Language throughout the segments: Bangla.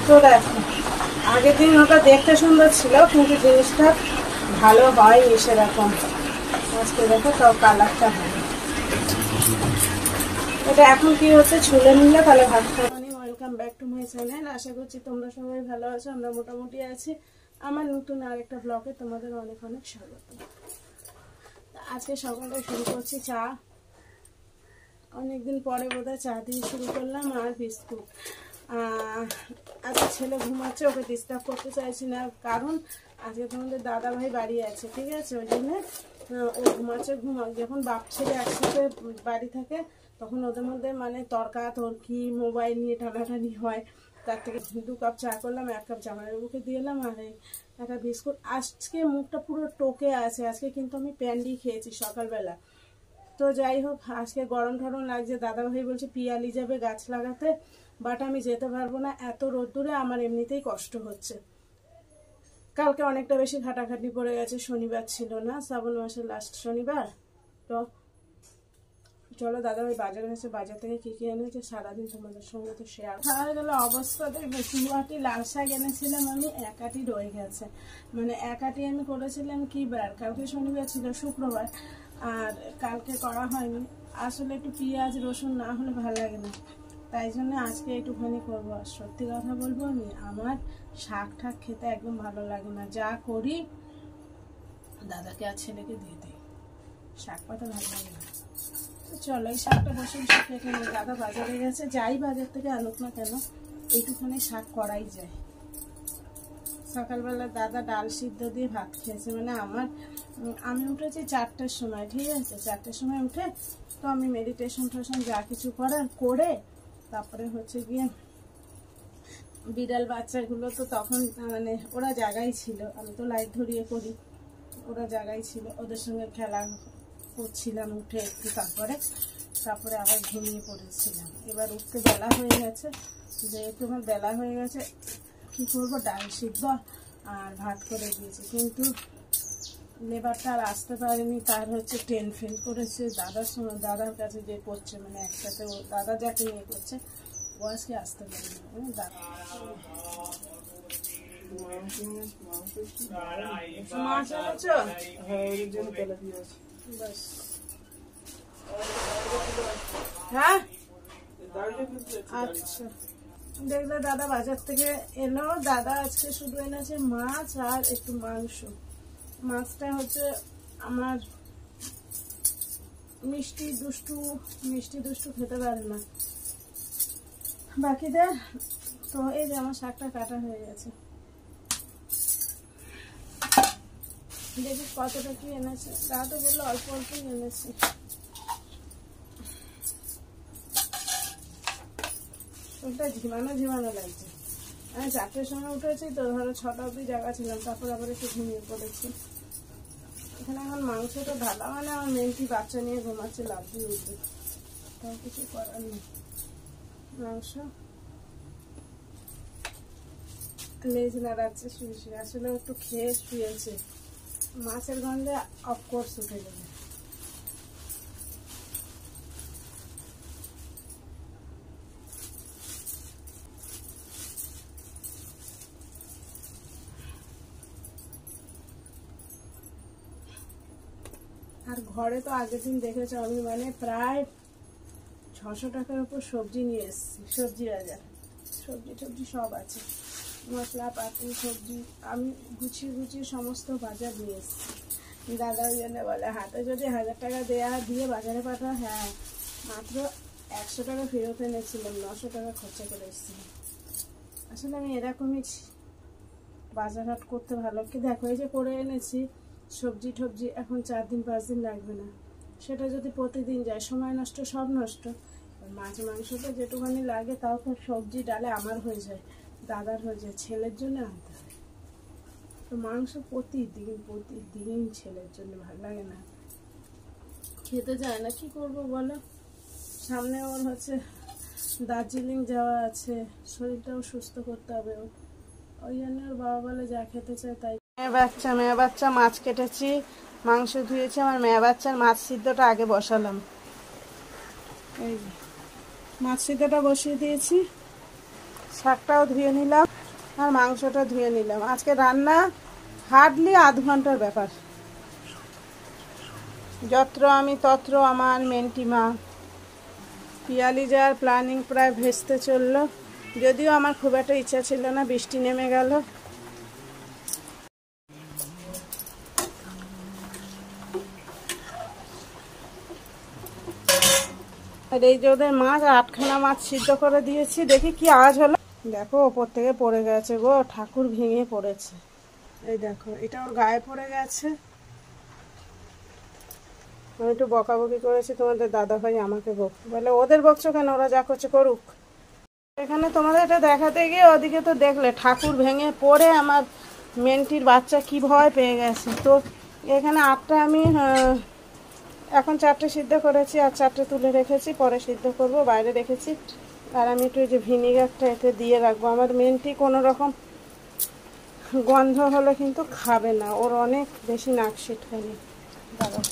তো দেখো আগের দিন ওটা দেখতে সুন্দর ছিল কিন্তু জিনিসটা ভালো হয়নি সেরকম। আজকে দেখো তাও কালারটা ভালো। এটা এখন কি হচ্ছে ছুলে নিলে তাহলে ভাত খাবো। Welcome back to my channel. আশা করছি তোমরা সবাই ভালো আছো, আমরা মোটামুটি আছি। আমার নতুন আরেকটা ব্লগে তোমাদের অনেক অনেক স্বাগত। আজকে সকালে শুরু করছি চা, অনেকদিন পরে বোধহয় চা দিয়ে শুরু করলাম, আর বিস্কুট। আজকে ছেলে ঘুমাচ্ছে, ওকে ডিস্টার্ব করতে চাইছি না, কারণ আজকে তোমাদের দাদা ভাই বাড়ি আছে, ঠিক আছে? ওই জন্যে ও ঘুমাচ্ছে। যখন বাপ ছেলে একসাথে বাড়ি থাকে তখন ওদের মধ্যে মানে তর্কি মোবাইল নিয়ে টানাটানি হয়। তার থেকে 2 কাপ চা করলাম, 1 কাপ জামাইবাবুকে দিয়ে এলাম, আর একটা বিস্কুট। আজকে মুখটা পুরো টোকে আছে, আজকে কিন্তু আমি প্যান্ডি খেয়েছি সকালবেলা। তো যাই হোক, আজকে গরম ঠরম লাগছে। দাদাভাই বলছে পিয়ালি যাবে গাছ লাগাতে, বাট আমি যেতে পারবো না, এত রোদ্দুরে আমার এমনিতেই কষ্ট হচ্ছে। কালকে অনেকটা বেশি খাটাখাটি পড়ে গেছে, শনিবার ছিল না, শ্রাবণ মাসের লাস্ট শনিবার। তো চলো দাদাভাই বাজারে গেছে, বাজার থেকে কী কী এনেছে সারাদিন তোমাদের সঙ্গে তো শেয়ার হয়ে গেলো। অবস্থা দেখবে, 2 আটি লাল শাক এনেছিলাম আমি, 1 আটি রয়ে গেছে। মানে 1 আটি আমি করেছিলাম কি বার, কালকে শনিবার ছিল, শুক্রবার, আর কালকে করা হয়নি। আসলে একটু পেঁয়াজ রসুন না হলে ভালো লাগে না, তাই জন্য আজকে একটুখানি করবো। আর সত্যি কথা বলবো, আমি আমার শাক ঠাক খেতে একদম ভালো লাগে না, যা করি দাদাকে আর ছেলেকে দিয়ে দিই, শাক পাতা ভালো লাগে না। তো চলো এই শাকটা বসে বসে কেটে নিই। দাদা বাজারে গেছে, যাই বাজার থেকে আনুক না কেন এইটুখানি শাক করাই যায়। সকালবেলা দাদা ডাল সিদ্ধ দিয়ে ভাত খেয়েছে। মানে আমি উঠেছি 4টার সময়, ঠিক আছে? 4টার সময় উঠে তো আমি মেডিটেশন যা কিছু করার করে, তারপরে হচ্ছে গিয়ে বিড়াল বাচ্চাগুলো তো তখন মানে ওরা জায়গায় ছিল, আমি তো লাইট ধরিয়ে করি, ওরা জায়গায় ছিল, ওদের সঙ্গে খেলা করছিলাম উঠে একটু, তারপরে আবার ঘুমিয়ে পড়েছিলাম। এবার উঠতে বেলা হয়ে গেছে, যেহেতু আমার বেলা হয়ে গেছে কী করবো, ডাল সিদ্ধ আর ভাত করে দিয়েছি। কিন্তু লেবারটা আর আসতে পারেনি, তার হচ্ছে ট্রেন ফেল করেছে। দাদার কাছে যে করছে, মানে একসাথে ও দাদা যাকে নিয়ে করছে, ও আজকে আসতে পারেনি। হ্যাঁ আচ্ছা, দেখলে দাদা বাজার থেকে এলো। দাদা আজকে শুধু এনেছে মাছ আর একটু মাংস। মাছটা হচ্ছে আমার মিষ্টি দুষ্টু খেতে পারে না বাকিদের। তো এই যে আমার শাকটা কাটা হয়ে গেছে, দেখি কতটা কি এনেছে। দাদা বললো অল্প অল্পই এনেছে। ওটা ঝিমানো লাগছে। আমি 4টার সময় উঠেছি তো, ধরো 6টা অবধি জায়গা ছিলাম, তারপর আবার একটু ঘুমিয়ে পড়েছি। এখানে এখন মাংসটা ঢালা, মানে আমার মেন্টি বাচ্চা নিয়ে ঘুমাচ্ছে, লাভ দিয়ে উঠবে, তাও কিছু করার নেই। মাংস লেজ নাড়াচ্ছে শুয়ে, আসলে একটু খেয়ে শুয়েছে, মাছের গন্ধে অফকোর্স উঠে যাবে। আর ঘরে তো আগের দিন দেখেছো আমি মানে প্রায় 600 টাকার উপর সবজি নিয়ে এসেছি। সবজি বাজার, সবজি সব আছে, মশলা পাতি সবজি আমি গুছিয়ে সমস্ত বাজার নিয়ে এসেছি। দাদা ওই জন্য বলে হাতে যদি 1000 টাকা দিয়ে বাজারে পাঠা। হ্যাঁ, মাত্র 100 টাকা ফেরত এনেছিলাম, 900 টাকা খরচা করে এসেছিলাম। আসলে আমি এরকমই বাজার হাট করতে ভালো। কি দেখো, এই যে করে এনেছি সবজি এখন 4 দিন 5 দিন লাগবে না। সেটা যদি প্রতিদিন যায়, সময় নষ্ট, সব নষ্ট। মাছ মাংসটা যেটুখানি লাগে তাও তো সবজি ডালে আমার হয়ে যায়, দাদার হয়ে যায়, ছেলের জন্য আনতে হয়। তো মাংস প্রতিদিন ছেলের জন্য ভালো লাগে না, খেতে যায় না। কি করবো বলো, সামনে ওর হচ্ছে দার্জিলিং যাওয়া আছে, শরীরটাও সুস্থ করতে হবে, ওই জন্য ওর বাবা বলে যা খেতে চায় তাই। মেয়ে বাচ্চা মাছ কেটেছি, মাংস ধুয়েছি, আমার মেয়ে বাচ্চার মাছ সিদ্ধটা আগে বসালাম। এই যে মাছ সিদ্ধটা বসিয়ে দিয়েছি, শাকটাও ধুয়ে নিলাম আর মাংসটা ধুয়ে নিলাম। আজকে রান্না হার্ডলি আধ ঘন্টার ব্যাপার। যত্র আমি তত্র আমার মেন্টিমা। পিয়ালি যাওয়ার প্ল্যানিং প্রায় ভেস্তে চললো, যদিও আমার খুব একটা ইচ্ছা ছিল না, বৃষ্টি নেমে গেল। আর এই যে ওদের মাছ, 8খানা মাছ সিদ্ধ করে দিয়েছি। দেখি কি আওয়াজ হলো। দেখো ওপর থেকে পড়ে গেছে গো, ঠাকুর ভেঙে পড়েছে। এই দেখো এটা ওর গায়ে পড়ে গেছে। আমি একটু বকাবকি করেছি, তোমাদের দাদাভাই আমাকে বলে ওদের বকছো কেন, ওরা যা করছে করুক। এখানে তোমাদের এটা দেখাতে গিয়ে ওদিকে তো দেখলে ঠাকুর ভেঙে পড়ে আমার মেন্টির বাচ্চা কি ভয় পেয়ে গেছে। তো এখানে 8টা আমি এখন 4টে সিদ্ধ করেছি আর 4টে তুলে রেখেছি, পরে সিদ্ধ করব, বাইরে রেখেছি। আর আমি একটু যে ভিনিগারটা এতে দিয়ে রাখবো। আমার মেন্টি কোনো রকম গন্ধ হলে কিন্তু খাবে না, ওর অনেক বেশি নাক সিটকানি। দাঁড়াও,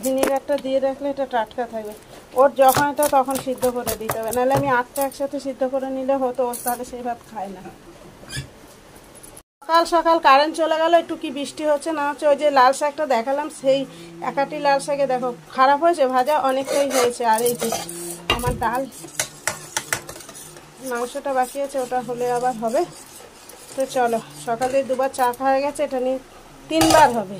ভিনিগারটা দিয়ে রাখলে এটা টাটকা থাকবে। ওর যখন এটা তখন সিদ্ধ করে দিতে হবে, নাহলে আমি 8টা একসাথে সিদ্ধ করে নিলে হতো, ওর তাহলে সেই ভাত খায় না। সকাল সকাল কারেন্ট চলে গেল। একটু কি বৃষ্টি হচ্ছে না হচ্ছে। ওই যে লাল শাকটা দেখালাম, সেই একাটি লাল শাকে দেখো খারাপ হয়েছে, ভাজা অনেকটাই হয়েছে। আর এই যে আমার ডাল, মাংসটা বাকি আছে, ওটা হলে আবার হবে। তো চলো, সকালে 2বার চা খাওয়া গেছে, এটা নিয়ে 3বার হবে।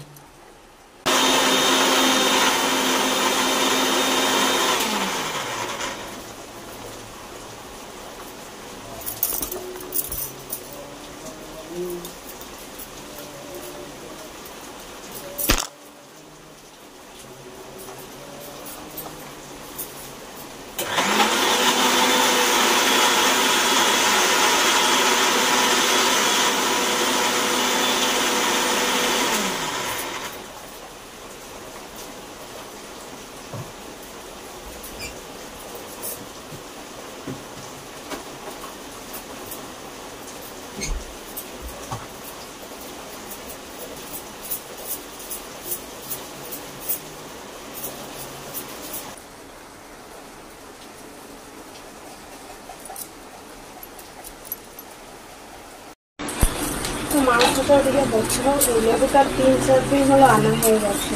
মাংসটা ওদিকে বলছিলাম, লেবুটার 3-4 দিন হলো আনা হয়ে গেছে।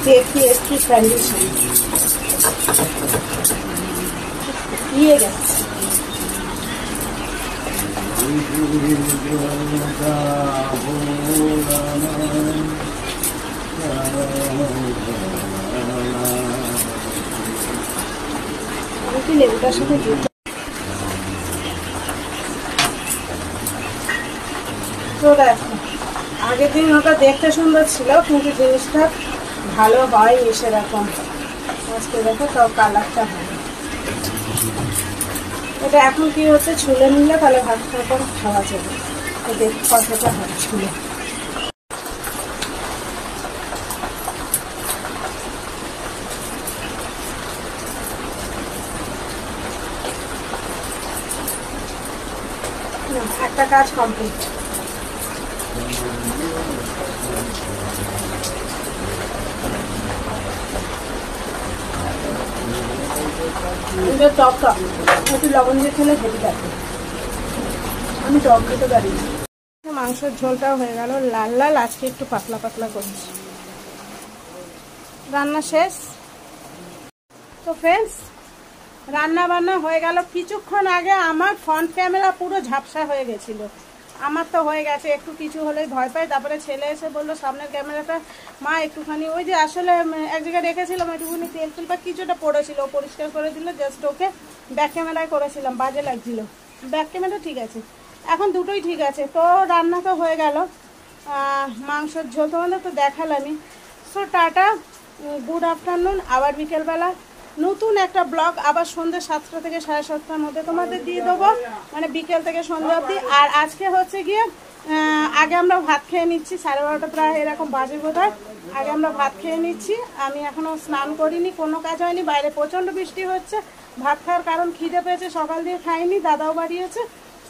দেখি একটু কন্ডিশন দিয়ে গেছে। আমি কি লেবুটার সাথে দিতে দেখো, আগের দিন ওটা দেখতে সুন্দর ছিল কিন্তু জিনিসটা ভালো হয়নি সেরকম। আজকে দেখো তাও কালারটা ভালো। এটা এখন কি হচ্ছে, ছুলে নিলে তাহলে ভাত খাওয়ার পর খাওয়া যাবে। দেখ কতটা হয় ছুলে। একটা কাজ কমপ্লিট। টক টক একটু লবণ দিয়ে খেলে খেতে থাকে। আমি টক খেতে পারি। মাংসের ঝোলটাও হয়ে গেল লাল লাল। আজকে একটু পাতলা পাতলা করছি। রান্না শেষ। তো ফ্রেন্ডস, রান্না বান্না হয়ে গেল। কিছুক্ষণ আগে আমার ফ্রন্ট ক্যামেরা পুরো ঝাপসা হয়ে গেছিল। আমার তো হয়ে গেছে, একটু কিছু হলেই ভয় পাই। তারপরে ছেলে এসে বললো সামনের ক্যামেরাটা মা একটুখানি, ওই যে আসলে এক জায়গায় রেখেছিলাম একটুখানি তেল তেল বা কিছুটা পড়েছিল, পরিষ্কার করে দিল। জাস্ট ওকে ব্যাক ক্যামেরায় করেছিলাম, বাজে লাগছিল। ব্যাক ক্যামেরা ঠিক আছে, এখন দুটোই ঠিক আছে। তো রান্না তো হয়ে গেল। মাংসের ঝোল তোমাদের তো দেখালামই। So tata, good afternoon. আবার বিকেলবেলা নতুন একটা ব্লগ আবার সন্ধ্যে 7টা থেকে 7:30টার মধ্যে তোমাদের দিয়ে দেবো, মানে বিকেল থেকে সন্ধ্যা অবধি। আর আজকে হচ্ছে গিয়ে আগে আমরা ভাত খেয়ে নিচ্ছি, 12:30 প্রায় এরকম বাজে বোধহয়। আগে আমরা ভাত খেয়ে নিচ্ছি। আমি এখনও স্নান করিনি, কোনো কাজ হয়নি, বাইরে প্রচণ্ড বৃষ্টি হচ্ছে। ভাত খাওয়ার কারণ খিদে পেয়েছে, সকাল দিয়ে খাইনি, দাদাও বাড়িয়েছে।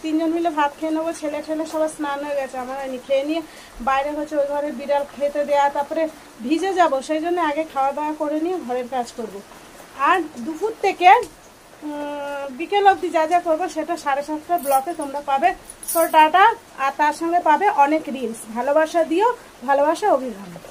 তিনজন মিলে ভাত খেয়ে নেবো, ছেলে ঠেলে সবার স্নান হয়ে গেছে, আমার হয়নি। খেয়ে নিয়ে বাইরে হচ্ছে ওই ঘরে বিড়াল খেতে দেওয়া, তারপরে ভিজে যাব, সেই জন্য আগে খাওয়া দাওয়া করে নিয়ে ঘরের কাজ করব। আর দুপুর থেকে বিকেল অবধি যা যা করবো সেটা 7:30 ব্লকে তোমরা পাবে। তো টাটা। আর তার সঙ্গে পাবে অনেক রিলস। ভালোবাসা দিও, ভালোবাসা অভিভাবক।